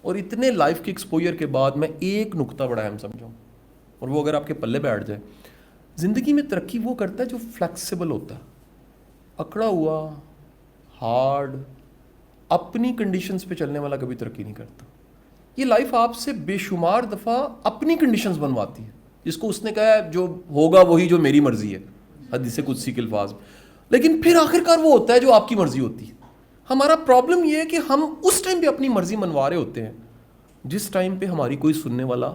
اور اتنے لائف کے ایکسپوجر کے بعد میں ایک نقطہ بڑا اہم سمجھاؤں, اور وہ اگر آپ کے پلے بیٹھ جائے, زندگی میں ترقی وہ کرتا ہے جو فلیکسیبل ہوتا ہے. اکڑا ہوا, ہارڈ, اپنی کنڈیشنز پہ چلنے والا کبھی ترقی نہیں کرتا. یہ لائف آپ سے بے شمار دفعہ اپنی کنڈیشنز بنواتی ہے, جس کو اس نے کہا ہے جو ہوگا وہی جو میری مرضی ہے, حدیث قدسی کے الفاظ. لیکن پھر آخرکار وہ ہوتا ہے جو آپ کی مرضی ہوتی ہے. ہمارا پرابلم یہ ہے کہ ہم اس ٹائم پہ اپنی مرضی منوا رہے ہوتے ہیں جس ٹائم پہ ہماری کوئی سننے والا.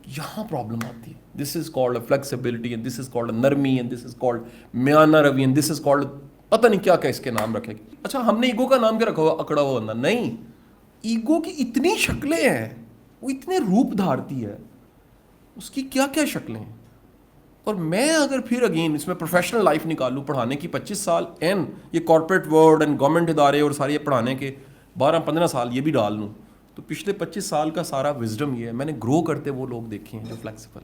یہاں پرابلم آتی ہے. This is called flexibility, and this is called نرمی, اینڈ دس از کالڈ میانہ روی, اینڈ دس از کالڈ پتہ نہیں کیا اس کے نام رکھے. اچھا ہم نے ایگو کا نام کیا رکھا ہوا, اکڑا ہوا بندہ. نہیں, ایگو کی اتنی شکلیں ہیں, وہ اتنے روپ دھارتی ہے, اس کی کیا کیا شکلیں ہیں. اور میں اگر پھر اگین اس میں پروفیشنل لائف نکالوں, پڑھانے کی 25 سال این یہ کارپوریٹ ورلڈ اینڈ گورنمنٹ ادارے اور سارے پڑھانے کے 12-15 سال یہ بھی ڈال لوں, تو پچھلے 25 سال کا سارا وزڈم یہ ہے. میں نے گرو کرتے وہ لوگ دیکھے ہیں جو فلیکسیبل,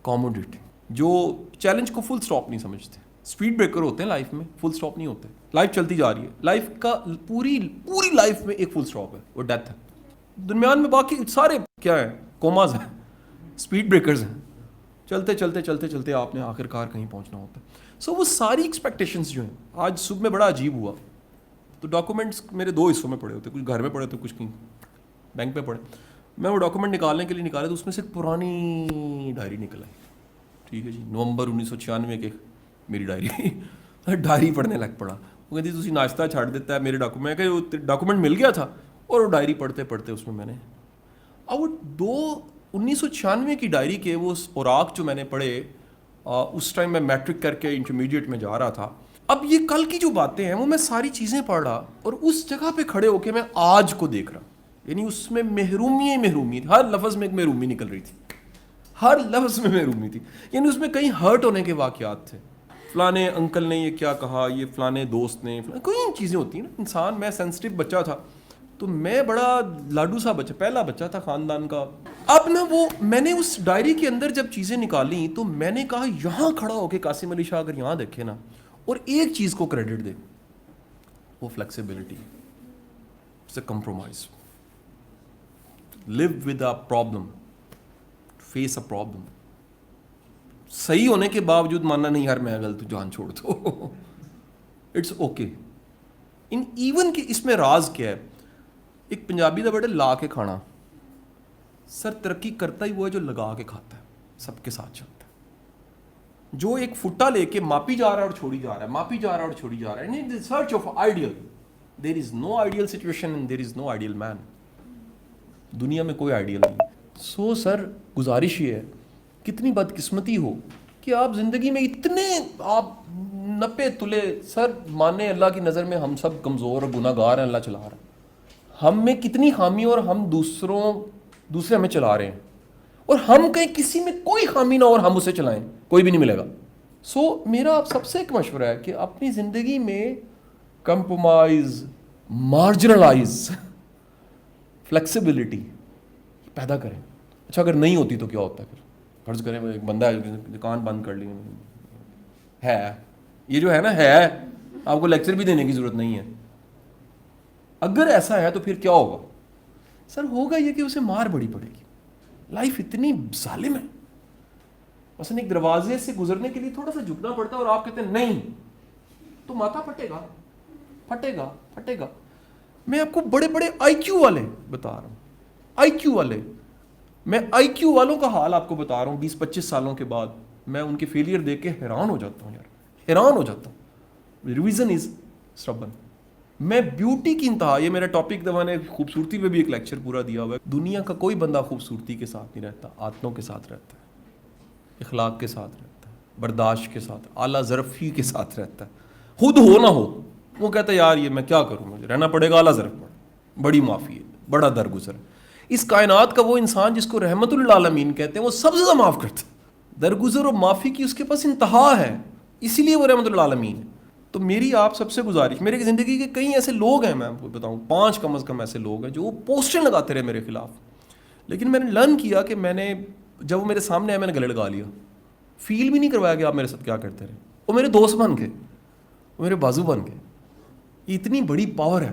کوموڈیٹی, جو چیلنج کو فل سٹاپ نہیں سمجھتے. اسپیڈ بریکر ہوتے ہیں لائف میں, فل سٹاپ نہیں ہوتے. لائف چلتی جا رہی ہے, لائف کا پوری لائف میں ایک فل سٹاپ ہے, وہ ڈیتھ ہے. درمیان میں باقی سارے کیا ہیں, کوماز ہیں, اسپیڈ بریکرز ہیں. چلتے چلتے چلتے چلتے آپ نے آخر کار کہیں پہنچنا ہوتا ہے. سو وہ ساری ایکسپیکٹیشنز جو ہیں, آج صبح میں بڑا عجیب ہوا, تو ڈاکومنٹس میرے 2 حصوں میں پڑے ہوتے, کچھ گھر میں پڑے ہوتے, کچھ کہیں بینک پہ پڑے. میں وہ ڈاکومنٹ نکالنے کے لیے نکالا تو اس میں سے ایک پرانی ڈائری نکل آئی. ٹھیک ہے جی, نومبر 1996 کے میری ڈائری پڑھنے لگ پڑا. وہ کہتی تھی ناشتہ چھاڑ دیتا ہے میرے ڈاکومنٹ, کہ وہ ڈاکومنٹ مل گیا تھا, اور وہ ڈائری پڑھتے پڑھتے اس میں نے اب 1996 کی ڈائری کے وہ اوراق جو میں نے پڑھے, اس ٹائم میں میٹرک کر کے انٹرمیڈیٹ میں جا رہا تھا. اب یہ کل کی جو باتیں ہیں وہ میں ساری چیزیں پڑھ رہا, اور اس جگہ پہ کھڑے ہو کے میں آج کو دیکھ رہا. یعنی اس میں محرومی تھی, ہر لفظ میں ایک محرومی نکل رہی تھی, ہر لفظ میں محرومی تھی. یعنی اس میں کہیں ہرٹ ہونے کے واقعات تھے, فلانے انکل نے یہ کیا کہا, یہ فلانے دوست نے, کوئی چیزیں ہوتی ہیں نا. انسان, میں سینسٹیو بچہ تھا, تو میں بڑا لاڈو سا بچہ, پہلا بچہ تھا خاندان کا. اب نا وہ میں نے اس ڈائری کے اندر جب چیزیں نکالیں تو میں نے کہا یہاں کھڑا ہو کے قاسم علی شاہ اگر یہاں دیکھے نا, اور ایک چیز کو کریڈٹ دے, وہ flexibility, it's a compromise. live with a problem, face a problem. صحیح ہونے کے باوجود ماننا نہیں یار میں غلط, جان چھوڑ دو, اٹس اوکے. ان ایون کہ اس میں راز کیا ہے, ایک پنجابی دا بڑے لا کے کھانا. سر ترقی کرتا ہی وہ ہے جو لگا کے کھاتا ہے, سب کے ساتھ چلتا ہے. جو ایک فٹا لے کے ماپی جا رہا ہے اور چھوڑی جا رہا ہے, ماپی جا رہا ہے اور چھوڑی جا رہا ہے, in search of ideal. There is no ideal situation and there is no ideal man. دنیا میں کوئی آئیڈیل نہیں. سو سر گزارش یہ ہے, کتنی بدقسمتی ہو کہ آپ زندگی میں اتنے آپ 90 تلے, سر مانے اللہ کی نظر میں ہم سب کمزور اور گناہ گار ہیں, اللہ چلا رہا ہے. ہم میں کتنی خامی, اور ہم دوسرے ہمیں چلا رہے ہیں, اور ہم کہیں کسی میں کوئی خامی نہ ہو اور ہم اسے چلائیں, کوئی بھی نہیں ملے گا. سو میرا آپ سب سے ایک مشورہ ہے کہ اپنی زندگی میں کمپرومائز, مارجنلائز, فلیکسیبلٹی پیدا کریں. اچھا اگر نہیں ہوتی تو کیا ہوتا ہے پھر؟ فرض کریں ایک بندہ ہے دکان بند کر لی ہے, یہ جو ہے نا ہے, آپ کو لیکچر بھی دینے کی ضرورت نہیں ہے. اگر ایسا ہے تو پھر کیا ہوگا؟ سر ہوگا یہ کہ اسے مار بڑی پڑے گی. لائف اتنی ظالم ہے. مثلا ایک دروازے سے گزرنے کے لیے تھوڑا سا جھکنا پڑتا ہے, اور آپ کہتے ہیں نہیں, تو ماتھا پھٹے گا, پھٹے گا, پھٹے گا. میں آپ کو بڑے بڑے آئی کیو والے بتا رہا ہوں, آئی کیو والے, میں آئی کیو والوں کا حال آپ کو بتا رہا ہوں. 20-25 سالوں کے بعد میں ان کے فیلئر دیکھ کے حیران ہو جاتا ہوں, یار حیران ہو جاتا ہوں. Reason is stubborn. میں بیوٹی کی انتہا, یہ میرا ٹاپک تھا, میں نے خوبصورتی پہ بھی ایک لیکچر پورا دیا ہوا ہے. دنیا کا کوئی بندہ خوبصورتی کے ساتھ نہیں رہتا, عادتوں کے ساتھ رہتا ہے, اخلاق کے ساتھ رہتا ہے, برداشت کے ساتھ, اعلیٰ ظرفی کے ساتھ رہتا ہے. خود ہو نہ ہو وہ کہتا ہے یار یہ میں کیا کروں, مجھے رہنا پڑے گا اعلیٰ ظرف پر, بڑی معافی ہے, بڑا درگزر. اس کائنات کا وہ انسان جس کو رحمت للعالمین کہتے ہیں, وہ سب سے زیادہ معاف کرتا ہے. درگزر اور معافی کی اس کے پاس انتہا ہے, اسی لیے وہ رحمت للعالمین ہے. تو میری آپ سب سے گزارش, میرے زندگی کے کئی ایسے لوگ ہیں, میں آپ کو بتاؤں 5 کم از کم ایسے لوگ ہیں جو پوسٹیں لگاتے رہے میرے خلاف, لیکن میں نے لرن کیا کہ میں نے جب وہ میرے سامنے آئے میں نے گلے لگا لیا. فیل بھی نہیں کروایا کہ آپ میرے ساتھ کیا کرتے رہے. وہ میرے دوست بن گئے, وہ میرے بازو بن گئے. اتنی بڑی پاور ہے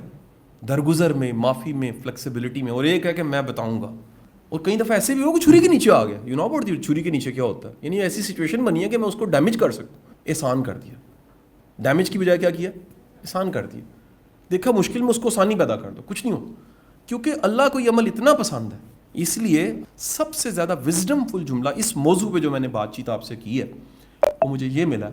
درگزر میں، معافی میں، فلیکسیبلٹی میں. اور ایک ہے کہ میں بتاؤں گا. اور کئی دفعہ ایسے بھی ہو کہ چھری کے نیچے آ گیا. یو نو اباؤٹ چھری کے نیچے کیا ہوتا ہے؟ یعنی ایسی سچویشن بنی ہے کہ میں اس کو ڈیمیج کر سکتا ہوں. احسان کر دیا. ڈیمیج کی بجائے کیا کیا؟ احسان کر دیا. دیکھا مشکل میں اس کو آسانی پیدا کر دو، کچھ نہیں ہو. کیونکہ اللہ کو یہ عمل اتنا پسند ہے. اس لیے سب سے زیادہ وزڈم فل جملہ اس موضوع پہ جو میں نے بات چیت آپ سے کی ہے وہ مجھے یہ ملا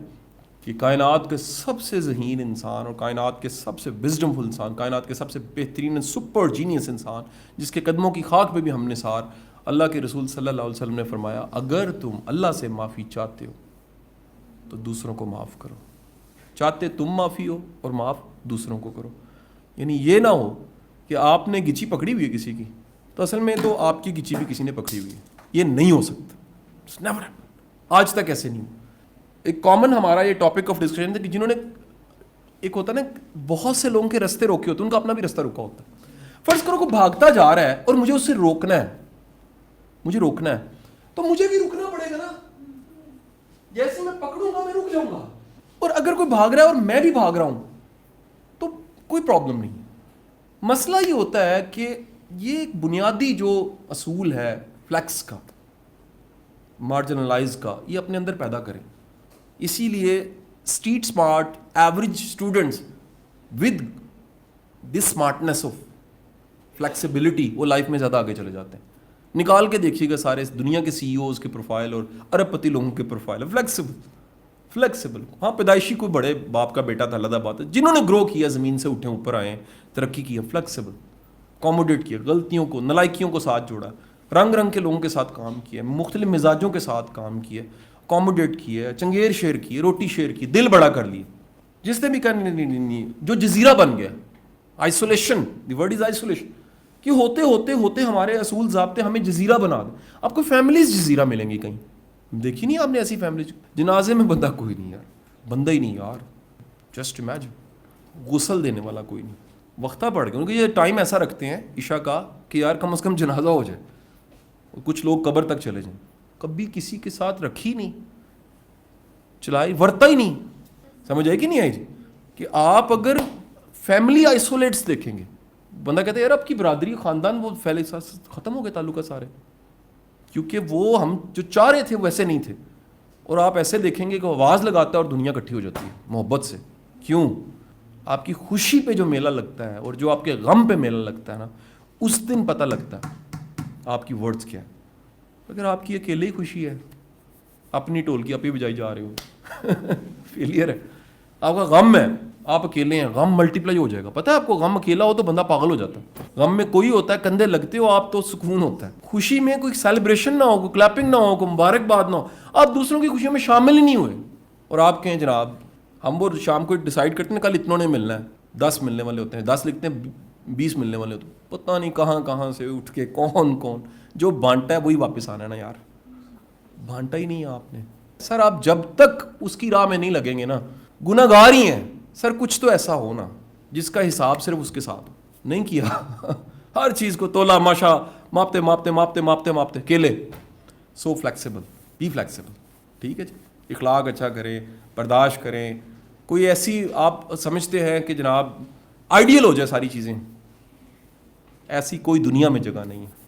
کہ کائنات کے سب سے ذہین انسان اور کائنات کے سب سے وزڈم فل انسان، کائنات کے سب سے بہترین سپر جینیس انسان، جس کے قدموں کی خاک پہ بھی ہم نثار، اللہ کے رسول صلی اللہ علیہ وسلم نے فرمایا اگر تم اللہ سے معافی چاہتے ہو تو دوسروں کو معاف کرو. چاہتے تم معافی ہو اور معاف دوسروں کو کرو. یعنی یہ نہ ہو کہ آپ نے گچی پکڑی ہوئی ہے کسی کی تو اصل میں تو آپ کی گچی بھی کسی نے پکڑی ہوئی ہے. یہ نہیں ہو سکتا. نیور. آج تک ایسے نہیں ہو. ایک کامن ہمارا یہ ٹاپک آف ڈسکشن تھا کہ جنہوں نے ایک ہوتا ہے نا بہت سے لوگوں کے رستے روکے ہوتے ہیں، ان کا اپنا بھی رستہ روکا ہوتا ہے. فرض کرو کوئی بھاگتا جا رہا ہے اور مجھے اس سے روکنا ہے، مجھے روکنا ہے تو مجھے بھی رکنا پڑے گا نا. جیسے میں پکڑوں گا میں رک جاؤں گا. اور اگر کوئی بھاگ رہا ہے اور میں بھی بھاگ رہا ہوں تو کوئی پرابلم نہیں. مسئلہ یہ ہوتا ہے کہ یہ ایک بنیادی جو اصول ہے فلیکس کا، مارجنلائز کا، یہ اپنے اندر پیدا کریں. اسی لیے street smart average students with this smartness of flexibility وہ لائف میں زیادہ آگے چلے جاتے ہیں. نکال کے دیکھیے گا سارے دنیا کے سی ای اوز کے پروفائل اور ارب پتی لوگوں کے پروفائل. فلیکسیبل. ہاں پیدائشی کوئی بڑے باپ کا بیٹا تھا، علیحدہ بات ہے. جنہوں نے گرو کیا، زمین سے اٹھے اوپر آئے، ترقی کی، فلیکسیبل، اکوموڈیٹ کیا، غلطیوں کو، نالائکیوں کو ساتھ جوڑا، رنگ رنگ کے لوگوں کے ساتھ کام کیا، مختلف مزاجوں کے ساتھ کام کیا، اکوموڈیٹ کیا، چنگیر شیئر کی، روٹی شیئر کی، دل بڑا کر لیے. جس نے بھی کہا نہیں، جو جزیرہ بن گیا. Isolation, the word is isolation. کہ ہوتے ہوتے ہوتے ہمارے اصول ضابطے ہمیں جزیرہ بنا دیں. آپ کو فیملیز جزیرہ ملیں گی کہیں. دیکھی نہیں آپ نے ایسی فیملی؟ جنازے میں بندہ کوئی نہیں یار، بندہ ہی نہیں یار. Just imagine. غسل دینے والا کوئی نہیں. وقتہ پڑ گیا. کیونکہ یہ ٹائم ایسا رکھتے ہیں عشاء کا کہ یار کم از کم جنازہ ہو جائے. کچھ لوگ قبر تک چلے جائیں. کبھی کسی کے ساتھ رکھی نہیں، چلائی، ورتا ہی نہیں. سمجھ آئی کہ نہیں آئی جی؟ کہ آپ اگر فیملی آئسولیٹس دیکھیں گے، بندہ کہتا ہے یار آپ کی برادری خاندان وہ پھیلے ختم ہو گئے تعلقات سارے، کیونکہ وہ ہم جو چاہ رہے تھے ویسے نہیں تھے. اور آپ ایسے دیکھیں گے کہ آواز لگاتا ہے اور دنیا اکٹھی ہو جاتی ہے محبت سے. کیوں؟ آپ کی خوشی پہ جو میلہ لگتا ہے اور جو آپ کے غم پہ میلہ لگتا ہے نا، اس دن پتہ لگتا ہے آپ کی ورڈز کیا ہے. اگر آپ کی اکیلے ہی خوشی ہے، اپنی ٹول کی آپ ہی بجائی جا رہے ہو، فیلئر ہے. آپ کا غم ہے، آپ اکیلے ہیں، غم ملٹیپلائی ہو جائے گا. پتہ ہے آپ کو غم اکیلا ہو تو بندہ پاگل ہو جاتا ہے. غم میں کوئی ہوتا ہے، کندھے لگتے ہو آپ تو سکون ہوتا ہے. خوشی میں کوئی سیلیبریشن نہ ہو، کوئی کلیپنگ نہ ہو، کوئی مبارکباد نہ ہو، آپ دوسروں کی خوشیوں میں شامل ہی نہیں ہوئے. اور آپ کہیں جناب ہم وہ شام کو ڈیسائیڈ کرتے ہیں کل اتنوں نے ملنا ہے، 10 ملنے والے ہوتے ہیں، 10 لکھتے ہیں 20 ملنے والے ہوتے ہیں. پتہ نہیں کہاں سے اٹھ کے کون جو بانٹا ہے وہی واپس آنا ہے نا یار. بانٹا ہی نہیں ہے آپ نے. سر آپ جب تک اس کی راہ میں نہیں لگیں گے نا، گناہ گار ہی ہیں. سر کچھ تو ایسا ہو نا جس کا حساب صرف اس کے ساتھ نہیں کیا. ہر چیز کو تولا ماشا ماپتے ماپتے ماپتے ماپتے ماپتے کیلے. So flexible, be flexible. ٹھیک ہے جی. اخلاق اچھا کریں، برداشت کریں. کوئی ایسی آپ سمجھتے ہیں کہ جناب آئیڈیل ہو جائے ساری چیزیں، ایسی کوئی دنیا میں جگہ نہیں ہے.